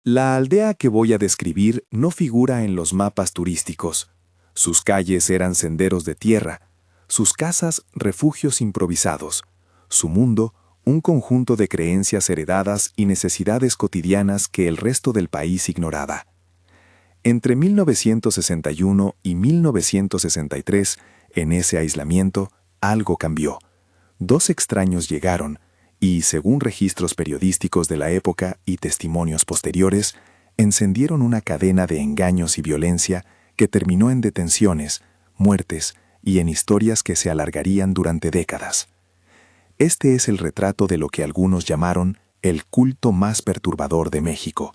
La aldea que voy a describir no figura en los mapas turísticos. Sus calles eran senderos de tierra, sus casas refugios improvisados, su mundo un conjunto de creencias heredadas y necesidades cotidianas que el resto del país ignoraba. Entre 1961 y 1963, en ese aislamiento, algo cambió. Dos extraños llegaron y, según registros periodísticos de la época y testimonios posteriores, encendieron una cadena de engaños y violencia que terminó en detenciones, muertes y en historias que se alargarían durante décadas. Este es el retrato de lo que algunos llamaron el culto más perturbador de México,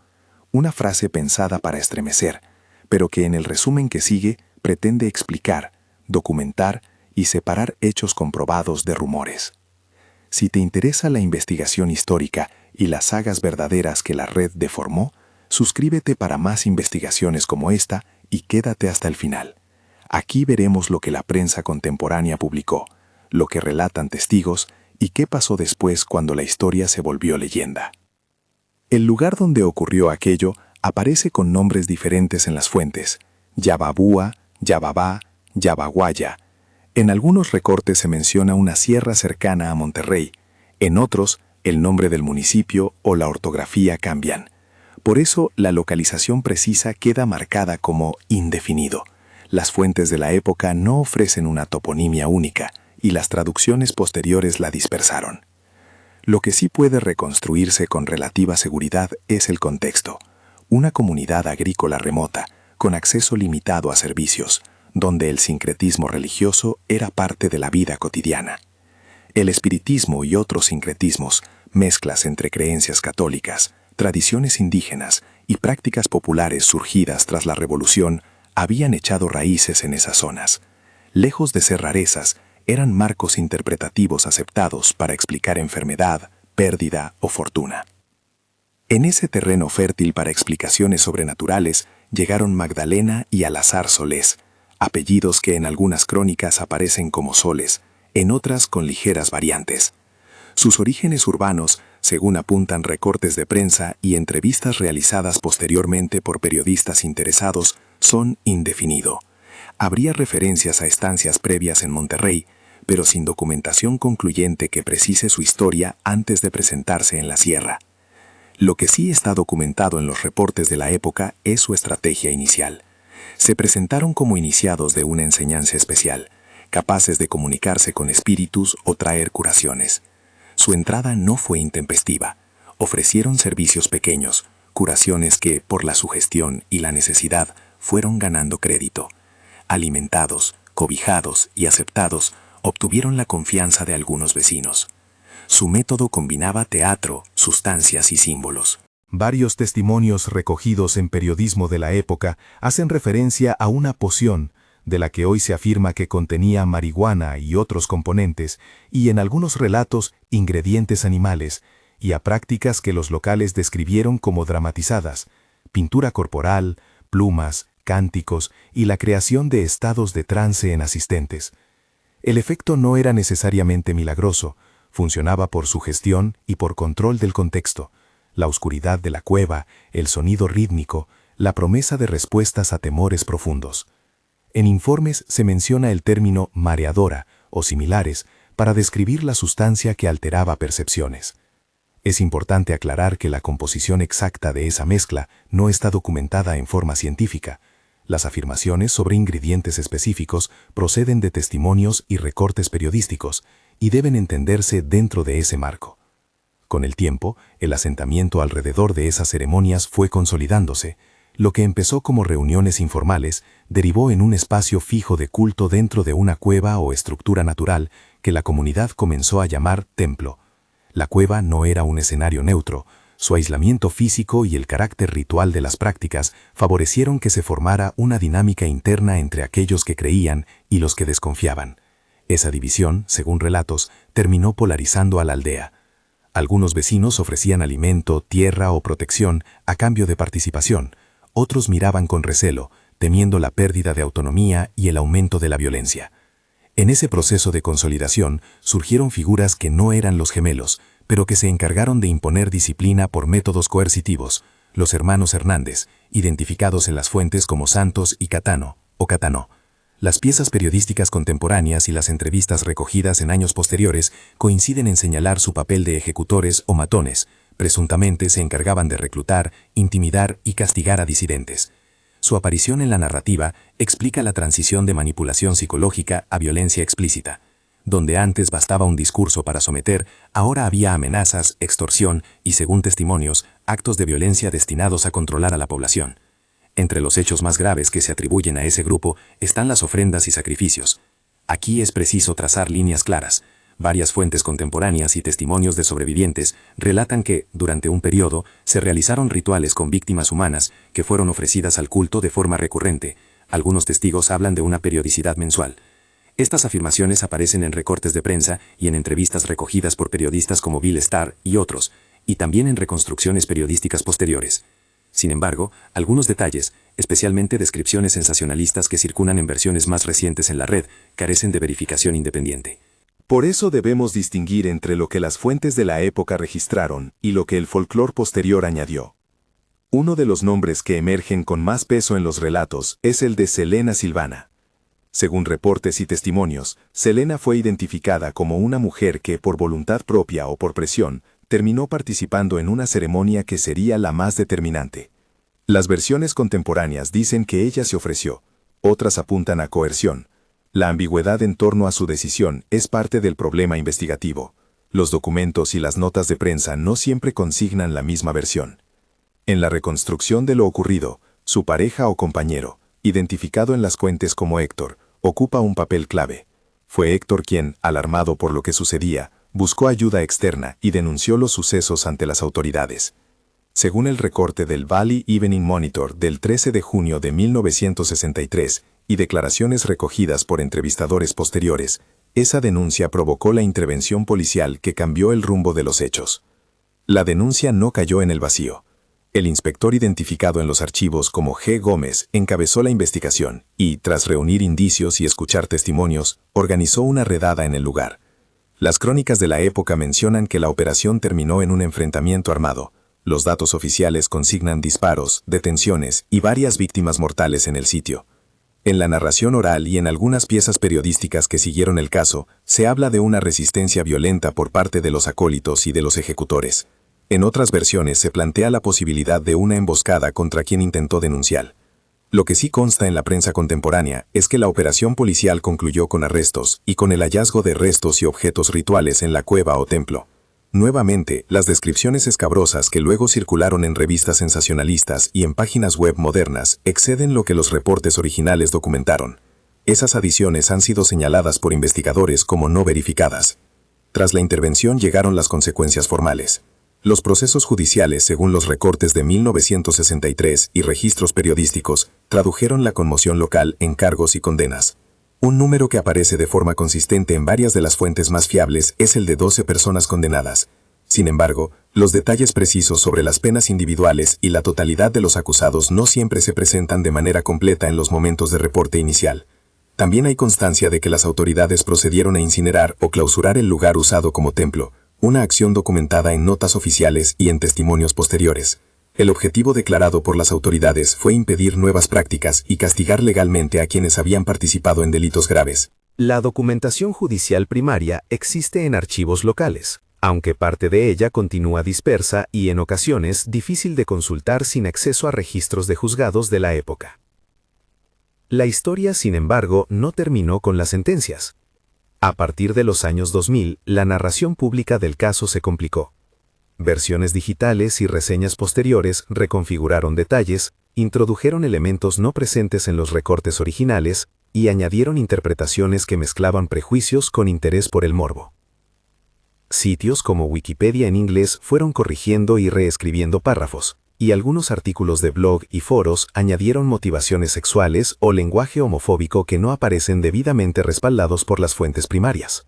una frase pensada para estremecer, pero que en el resumen que sigue pretende explicar, documentar y separar hechos comprobados de rumores. Si te interesa la investigación histórica y las sagas verdaderas que la red deformó, suscríbete para más investigaciones como esta y quédate hasta el final. Aquí veremos lo que la prensa contemporánea publicó, lo que relatan testigos y qué pasó después cuando la historia se volvió leyenda. El lugar donde ocurrió aquello aparece con nombres diferentes en las fuentes: Yababúa, Yababá, Yabaguaya. En algunos recortes se menciona una sierra cercana a Monterrey, en otros el nombre del municipio o la ortografía cambian. Por eso la localización precisa queda marcada como indefinido. Las fuentes de la época no ofrecen una toponimia única y las traducciones posteriores la dispersaron. Lo que sí puede reconstruirse con relativa seguridad es el contexto. Una comunidad agrícola remota, con acceso limitado a servicios, donde el sincretismo religioso era parte de la vida cotidiana. El espiritismo y otros sincretismos, mezclas entre creencias católicas, tradiciones indígenas y prácticas populares surgidas tras la Revolución, habían echado raíces en esas zonas. Lejos de ser rarezas, eran marcos interpretativos aceptados para explicar enfermedad, pérdida o fortuna. En ese terreno fértil para explicaciones sobrenaturales llegaron Magdalena y Alazar Solés, apellidos que en algunas crónicas aparecen como Soles, en otras con ligeras variantes. Sus orígenes urbanos, según apuntan recortes de prensa y entrevistas realizadas posteriormente por periodistas interesados, son indefinidos. Habría referencias a estancias previas en Monterrey, pero sin documentación concluyente que precise su historia antes de presentarse en la sierra. Lo que sí está documentado en los reportes de la época es su estrategia inicial. Se presentaron como iniciados de una enseñanza especial, capaces de comunicarse con espíritus o traer curaciones. Su entrada no fue intempestiva. Ofrecieron servicios pequeños, curaciones que, por la sugestión y la necesidad, fueron ganando crédito. Alimentados, cobijados y aceptados, obtuvieron la confianza de algunos vecinos. Su método combinaba teatro, sustancias y símbolos. Varios testimonios recogidos en periodismo de la época hacen referencia a una poción, de la que hoy se afirma que contenía marihuana y otros componentes, y en algunos relatos ingredientes animales, y a prácticas que los locales describieron como dramatizadas: pintura corporal, plumas, cánticos y la creación de estados de trance en asistentes. El efecto no era necesariamente milagroso, funcionaba por sugestión y por control del contexto, la oscuridad de la cueva, el sonido rítmico, la promesa de respuestas a temores profundos. En informes se menciona el término mareadora o similares para describir la sustancia que alteraba percepciones. Es importante aclarar que la composición exacta de esa mezcla no está documentada en forma científica. Las afirmaciones sobre ingredientes específicos proceden de testimonios y recortes periodísticos y deben entenderse dentro de ese marco. Con el tiempo, el asentamiento alrededor de esas ceremonias fue consolidándose. Lo que empezó como reuniones informales derivó en un espacio fijo de culto dentro de una cueva o estructura natural que la comunidad comenzó a llamar templo. La cueva no era un escenario neutro. Su aislamiento físico y el carácter ritual de las prácticas favorecieron que se formara una dinámica interna entre aquellos que creían y los que desconfiaban. Esa división, según relatos, terminó polarizando a la aldea. Algunos vecinos ofrecían alimento, tierra o protección a cambio de participación. Otros miraban con recelo, temiendo la pérdida de autonomía y el aumento de la violencia. En ese proceso de consolidación surgieron figuras que no eran los gemelos, pero que se encargaron de imponer disciplina por métodos coercitivos, los hermanos Hernández, identificados en las fuentes como Santos y Catano, o Catanó. Las piezas periodísticas contemporáneas y las entrevistas recogidas en años posteriores coinciden en señalar su papel de ejecutores o matones. Presuntamente se encargaban de reclutar, intimidar y castigar a disidentes. Su aparición en la narrativa explica la transición de manipulación psicológica a violencia explícita. Donde antes bastaba un discurso para someter, ahora había amenazas, extorsión y, según testimonios, actos de violencia destinados a controlar a la población. Entre los hechos más graves que se atribuyen a ese grupo están las ofrendas y sacrificios. Aquí es preciso trazar líneas claras. Varias fuentes contemporáneas y testimonios de sobrevivientes relatan que, durante un periodo, se realizaron rituales con víctimas humanas que fueron ofrecidas al culto de forma recurrente. Algunos testigos hablan de una periodicidad mensual. Estas afirmaciones aparecen en recortes de prensa y en entrevistas recogidas por periodistas como Bill Starr y otros, y también en reconstrucciones periodísticas posteriores. Sin embargo, algunos detalles, especialmente descripciones sensacionalistas que circulan en versiones más recientes en la red, carecen de verificación independiente. Por eso debemos distinguir entre lo que las fuentes de la época registraron y lo que el folclore posterior añadió. Uno de los nombres que emergen con más peso en los relatos es el de Selena Silvana. Según reportes y testimonios, Selena fue identificada como una mujer que, por voluntad propia o por presión, terminó participando en una ceremonia que sería la más determinante. Las versiones contemporáneas dicen que ella se ofreció, otras apuntan a coerción. La ambigüedad en torno a su decisión es parte del problema investigativo. Los documentos y las notas de prensa no siempre consignan la misma versión. En la reconstrucción de lo ocurrido, su pareja o compañero, identificado en las fuentes como Héctor, ocupa un papel clave. Fue Héctor quien, alarmado por lo que sucedía, buscó ayuda externa y denunció los sucesos ante las autoridades. Según el recorte del Valley Evening Monitor del 13 de junio de 1963 y declaraciones recogidas por entrevistadores posteriores, esa denuncia provocó la intervención policial que cambió el rumbo de los hechos. La denuncia no cayó en el vacío. El inspector identificado en los archivos como G. Gómez encabezó la investigación y, tras reunir indicios y escuchar testimonios, organizó una redada en el lugar. Las crónicas de la época mencionan que la operación terminó en un enfrentamiento armado. Los datos oficiales consignan disparos, detenciones y varias víctimas mortales en el sitio. En la narración oral y en algunas piezas periodísticas que siguieron el caso, se habla de una resistencia violenta por parte de los acólitos y de los ejecutores. En otras versiones se plantea la posibilidad de una emboscada contra quien intentó denunciar. Lo que sí consta en la prensa contemporánea es que la operación policial concluyó con arrestos y con el hallazgo de restos y objetos rituales en la cueva o templo. Nuevamente, las descripciones escabrosas que luego circularon en revistas sensacionalistas y en páginas web modernas exceden lo que los reportes originales documentaron. Esas adiciones han sido señaladas por investigadores como no verificadas. Tras la intervención llegaron las consecuencias formales. Los procesos judiciales, según los recortes de 1963 y registros periodísticos, tradujeron la conmoción local en cargos y condenas. Un número que aparece de forma consistente en varias de las fuentes más fiables es el de 12 personas condenadas. Sin embargo, los detalles precisos sobre las penas individuales y la totalidad de los acusados no siempre se presentan de manera completa en los momentos de reporte inicial. También hay constancia de que las autoridades procedieron a incinerar o clausurar el lugar usado como templo, una acción documentada en notas oficiales y en testimonios posteriores. El objetivo declarado por las autoridades fue impedir nuevas prácticas y castigar legalmente a quienes habían participado en delitos graves. La documentación judicial primaria existe en archivos locales, aunque parte de ella continúa dispersa y en ocasiones difícil de consultar sin acceso a registros de juzgados de la época. La historia, sin embargo, no terminó con las sentencias. A partir de los años 2000, la narración pública del caso se complicó. Versiones digitales y reseñas posteriores reconfiguraron detalles, introdujeron elementos no presentes en los recortes originales y añadieron interpretaciones que mezclaban prejuicios con interés por el morbo. Sitios como Wikipedia en inglés fueron corrigiendo y reescribiendo párrafos, y algunos artículos de blog y foros añadieron motivaciones sexuales o lenguaje homofóbico que no aparecen debidamente respaldados por las fuentes primarias.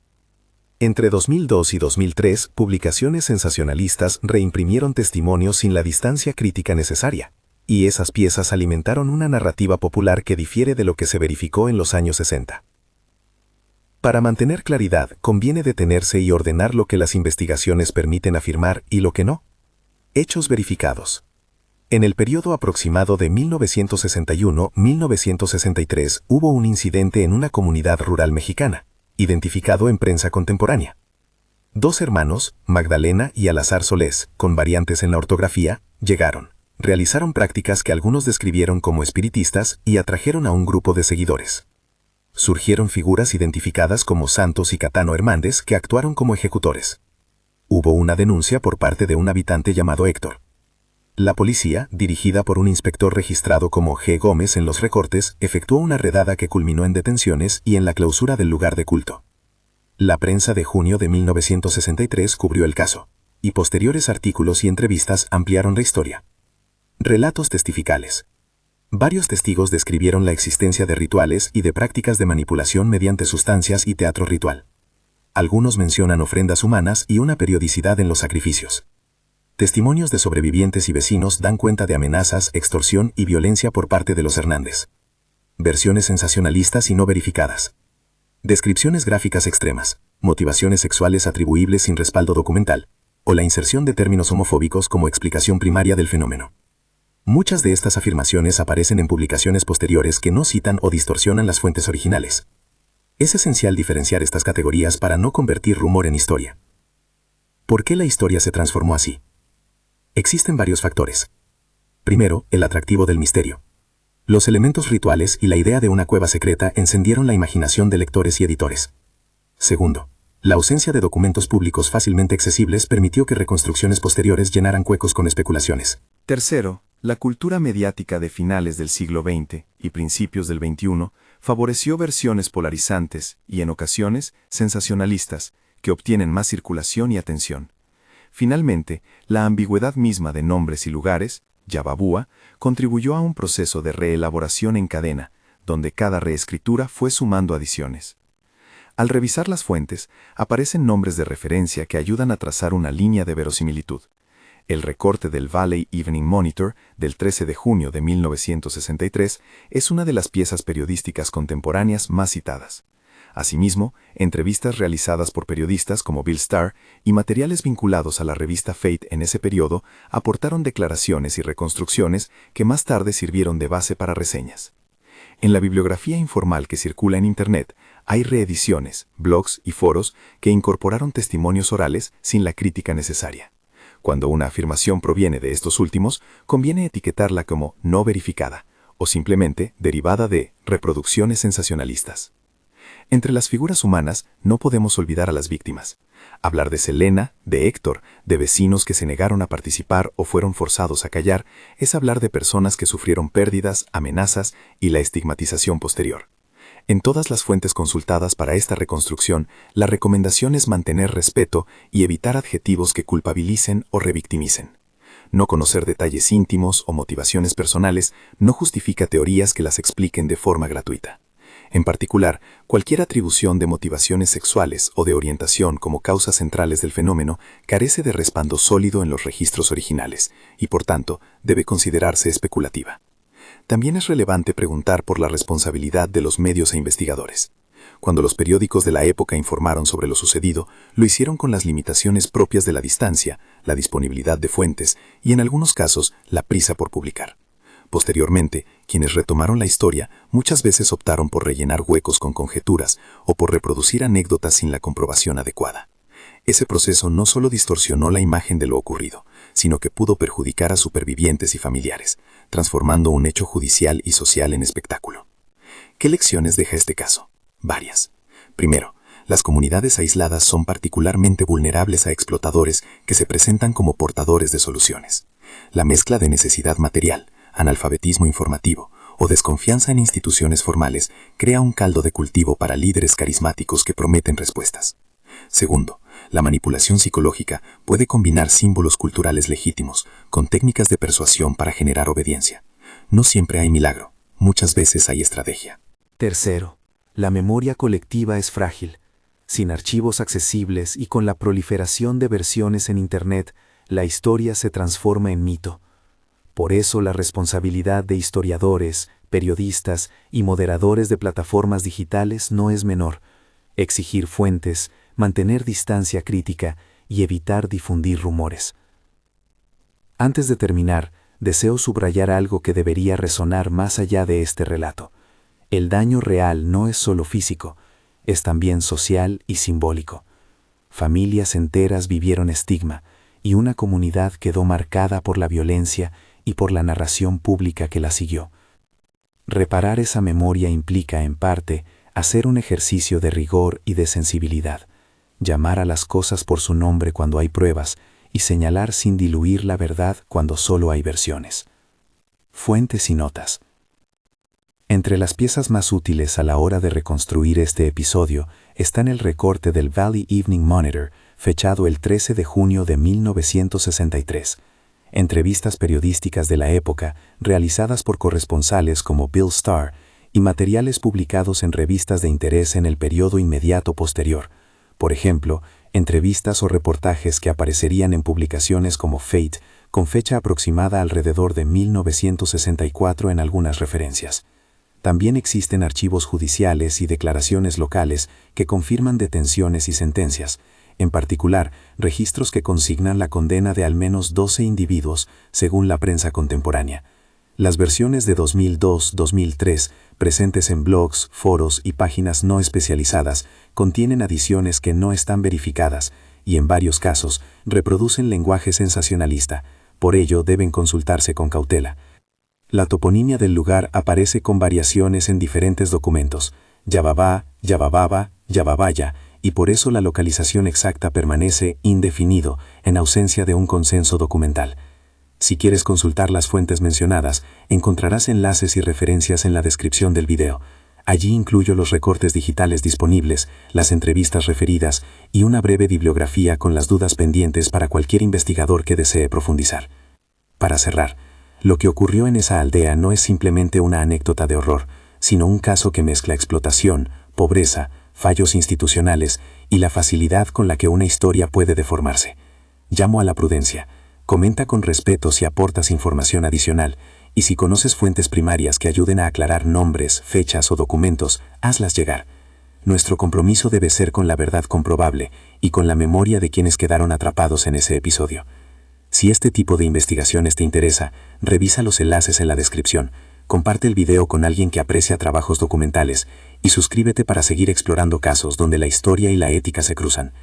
Entre 2002 y 2003, publicaciones sensacionalistas reimprimieron testimonios sin la distancia crítica necesaria, y esas piezas alimentaron una narrativa popular que difiere de lo que se verificó en los años 60. Para mantener claridad, conviene detenerse y ordenar lo que las investigaciones permiten afirmar y lo que no. Hechos verificados. En el periodo aproximado de 1961-1963 hubo un incidente en una comunidad rural mexicana, identificado en prensa contemporánea. Dos hermanos, Magdalena y Alazar Solés, con variantes en la ortografía, llegaron, realizaron prácticas que algunos describieron como espiritistas y atrajeron a un grupo de seguidores. Surgieron figuras identificadas como Santos y Catano Hernández que actuaron como ejecutores. Hubo una denuncia por parte de un habitante llamado Héctor. La policía, dirigida por un inspector registrado como G. Gómez en los recortes, efectuó una redada que culminó en detenciones y en la clausura del lugar de culto. La prensa de junio de 1963 cubrió el caso, y posteriores artículos y entrevistas ampliaron la historia. Relatos testificales. Varios testigos describieron la existencia de rituales y de prácticas de manipulación mediante sustancias y teatro ritual. Algunos mencionan ofrendas humanas y una periodicidad en los sacrificios. Testimonios de sobrevivientes y vecinos dan cuenta de amenazas, extorsión y violencia por parte de los Hernández. Versiones sensacionalistas y no verificadas. Descripciones gráficas extremas, motivaciones sexuales atribuibles sin respaldo documental, o la inserción de términos homofóbicos como explicación primaria del fenómeno. Muchas de estas afirmaciones aparecen en publicaciones posteriores que no citan o distorsionan las fuentes originales. Es esencial diferenciar estas categorías para no convertir rumor en historia. ¿Por qué la historia se transformó así? Existen varios factores. Primero, el atractivo del misterio. Los elementos rituales y la idea de una cueva secreta encendieron la imaginación de lectores y editores. Segundo, la ausencia de documentos públicos fácilmente accesibles permitió que reconstrucciones posteriores llenaran huecos con especulaciones. Tercero, la cultura mediática de finales del siglo XX y principios del XXI favoreció versiones polarizantes y, en ocasiones, sensacionalistas, que obtienen más circulación y atención. Finalmente, la ambigüedad misma de nombres y lugares, Yababúa, contribuyó a un proceso de reelaboración en cadena, donde cada reescritura fue sumando adiciones. Al revisar las fuentes, aparecen nombres de referencia que ayudan a trazar una línea de verosimilitud. El recorte del Valley Evening Monitor del 13 de junio de 1963 es una de las piezas periodísticas contemporáneas más citadas. Asimismo, entrevistas realizadas por periodistas como Bill Starr y materiales vinculados a la revista Fate en ese periodo aportaron declaraciones y reconstrucciones que más tarde sirvieron de base para reseñas. En la bibliografía informal que circula en Internet, hay reediciones, blogs y foros que incorporaron testimonios orales sin la crítica necesaria. Cuando una afirmación proviene de estos últimos, conviene etiquetarla como no verificada o simplemente derivada de reproducciones sensacionalistas. Entre las figuras humanas no podemos olvidar a las víctimas. Hablar de Selena, de Héctor, de vecinos que se negaron a participar o fueron forzados a callar, es hablar de personas que sufrieron pérdidas, amenazas y la estigmatización posterior. En todas las fuentes consultadas para esta reconstrucción, la recomendación es mantener respeto y evitar adjetivos que culpabilicen o revictimicen. No conocer detalles íntimos o motivaciones personales no justifica teorías que las expliquen de forma gratuita. En particular, cualquier atribución de motivaciones sexuales o de orientación como causas centrales del fenómeno carece de respaldo sólido en los registros originales y, por tanto, debe considerarse especulativa. También es relevante preguntar por la responsabilidad de los medios e investigadores. Cuando los periódicos de la época informaron sobre lo sucedido, lo hicieron con las limitaciones propias de la distancia, la disponibilidad de fuentes y, en algunos casos, la prisa por publicar. Posteriormente, quienes retomaron la historia muchas veces optaron por rellenar huecos con conjeturas o por reproducir anécdotas sin la comprobación adecuada. Ese proceso no solo distorsionó la imagen de lo ocurrido, sino que pudo perjudicar a supervivientes y familiares, transformando un hecho judicial y social en espectáculo. ¿Qué lecciones deja este caso? Varias. Primero, las comunidades aisladas son particularmente vulnerables a explotadores que se presentan como portadores de soluciones. La mezcla de necesidad material, analfabetismo informativo o desconfianza en instituciones formales crea un caldo de cultivo para líderes carismáticos que prometen respuestas. Segundo, la manipulación psicológica puede combinar símbolos culturales legítimos con técnicas de persuasión para generar obediencia. No siempre hay milagro, muchas veces hay estrategia. Tercero, la memoria colectiva es frágil. Sin archivos accesibles y con la proliferación de versiones en Internet, la historia se transforma en mito. Por eso la responsabilidad de historiadores, periodistas y moderadores de plataformas digitales no es menor. Exigir fuentes, mantener distancia crítica y evitar difundir rumores. Antes de terminar, deseo subrayar algo que debería resonar más allá de este relato. El daño real no es solo físico, es también social y simbólico. Familias enteras vivieron estigma y una comunidad quedó marcada por la violencia y por la narración pública que la siguió. Reparar esa memoria implica, en parte, hacer un ejercicio de rigor y de sensibilidad, llamar a las cosas por su nombre cuando hay pruebas y señalar sin diluir la verdad cuando solo hay versiones. Fuentes y notas. Entre las piezas más útiles a la hora de reconstruir este episodio están el recorte del Valley Evening Monitor, fechado el 13 de junio de 1963, entrevistas periodísticas de la época realizadas por corresponsales como Bill Starr y materiales publicados en revistas de interés en el periodo inmediato posterior, por ejemplo, entrevistas o reportajes que aparecerían en publicaciones como Fate, con fecha aproximada alrededor de 1964 en algunas referencias. También existen archivos judiciales y declaraciones locales que confirman detenciones y sentencias, en particular, registros que consignan la condena de al menos 12 individuos, según la prensa contemporánea. Las versiones de 2002-2003, presentes en blogs, foros y páginas no especializadas, contienen adiciones que no están verificadas y, en varios casos, reproducen lenguaje sensacionalista, por ello deben consultarse con cautela. La toponimia del lugar aparece con variaciones en diferentes documentos, Yababá, Yabababa, Yababaya, y por eso la localización exacta permanece indefinido en ausencia de un consenso documental. Si quieres consultar las fuentes mencionadas, encontrarás enlaces y referencias en la descripción del video. Allí incluyo los recortes digitales disponibles, las entrevistas referidas y una breve bibliografía con las dudas pendientes para cualquier investigador que desee profundizar. Para cerrar, lo que ocurrió en esa aldea no es simplemente una anécdota de horror, sino un caso que mezcla explotación, pobreza, fallos institucionales y la facilidad con la que una historia puede deformarse. Llamo a la prudencia. Comenta con respeto si aportas información adicional, y si conoces fuentes primarias que ayuden a aclarar nombres, fechas o documentos, hazlas llegar. Nuestro compromiso debe ser con la verdad comprobable y con la memoria de quienes quedaron atrapados en ese episodio. Si este tipo de investigaciones te interesa, revisa los enlaces en la descripción, comparte el video con alguien que aprecia trabajos documentales y suscríbete para seguir explorando casos donde la historia y la ética se cruzan.